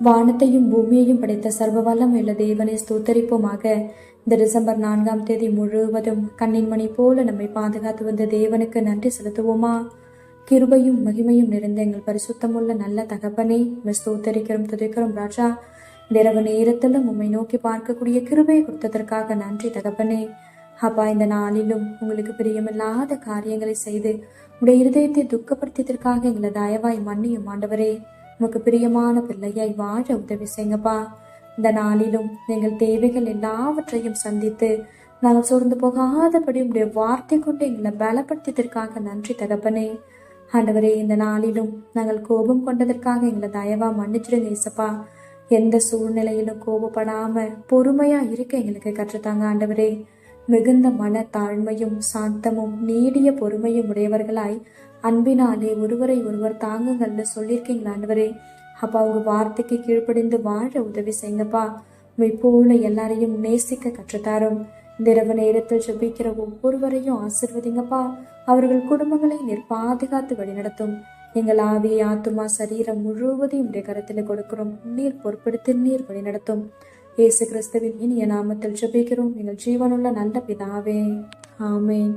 வானத்தையும் பூமியையும் படைத்த சர்வ வல்லமையுள்ள தேவனை ஸ்தோத்தரிப்போமாக. இந்த டிசம்பர் 4ஆம் தேதி முழுவதும் கண்ணின் மணி போல நம்மை பாதுகாத்து வந்த தேவனுக்கு நன்றி செலுத்துவோமா? கிருபையும் மகிமையும் நிறைந்த எங்கள் பரிசுத்தமுள்ள நல்ல தகப்பனே, ஸ்தோத்தரிக்கிறோம், துதிக்கிறோம் ராஜா. இரவு நேரத்திலும் உம்மை நோக்கி பார்க்கக்கூடிய கிருபையை கொடுத்ததற்காக நன்றி தகப்பனே. அப்பா, இந்த நாளிலும் உங்களுக்கு பிரியமில்லாத காரியங்களை செய்து உடைய இருதயத்தை துக்கப்படுத்தியதற்காக எங்களை தயவாய் மன்னியும் ஆண்டவரே. உமக்கு பிரியமான பிள்ளையாய் வாழ உதவி செய்யுங்கப்பா. இந்த நாளிலும் எங்கள் தேவைகள் எல்லாவற்றையும் சந்தித்து நாங்கள் சோர்ந்து போகாதபடி உடைய வார்த்தை கொண்டு எங்களை பலப்படுத்தியதற்காக நன்றி தகப்பனே. ஆண்டவரே, இந்த நாளிலும் நாங்கள் கோபம் கொண்டதற்காக எங்களை தயவா மன்னிச்சிடுங்க இசப்பா. எந்த சூழ்நிலையிலும் கோபப்படாம பொறுமையா இருக்க எங்களுக்கு கற்றுத்தாங்க ஆண்டவரே. மிகுந்த மன தாழ்மையும் சாந்தமும் நீடிய பொறுமையும் உடையவர்களாய் அன்பினாலே ஒருவரை ஒருவர் தாங்குங்கள்னு சொல்லியிருக்கீங்களா ஆண்டவரே. அப்பா, உங்க வார்த்தைக்கு கீழ்ப்படிந்து வாழ உதவி செய்யுங்கப்பா. உண்மை போல எல்லாரையும் நேசிக்க கற்றுத்தாரும். இந்த இரவு நேரத்தில் ஜெபிக்கிற ஒவ்வொருவரையும் ஆசிர்வதிங்கப்பா. அவர்கள் குடும்பங்களை நீர் பாதுகாத்து வழிநடத்தும். எங்கள் ஆவி, ஆத்துமா, சரீரம் முழுவதையும் உடைய கருத்தில் கொடுக்கிறோம். நீர் பொறுப்படுத்தி நீர் வழிநடத்தும். இயேசு கிறிஸ்துவின் இனிய நாமத்தில் ஜெபிக்கிறோம் எங்கள் ஜீவனுள்ள நல்ல பிதாவே, ஆமேன்.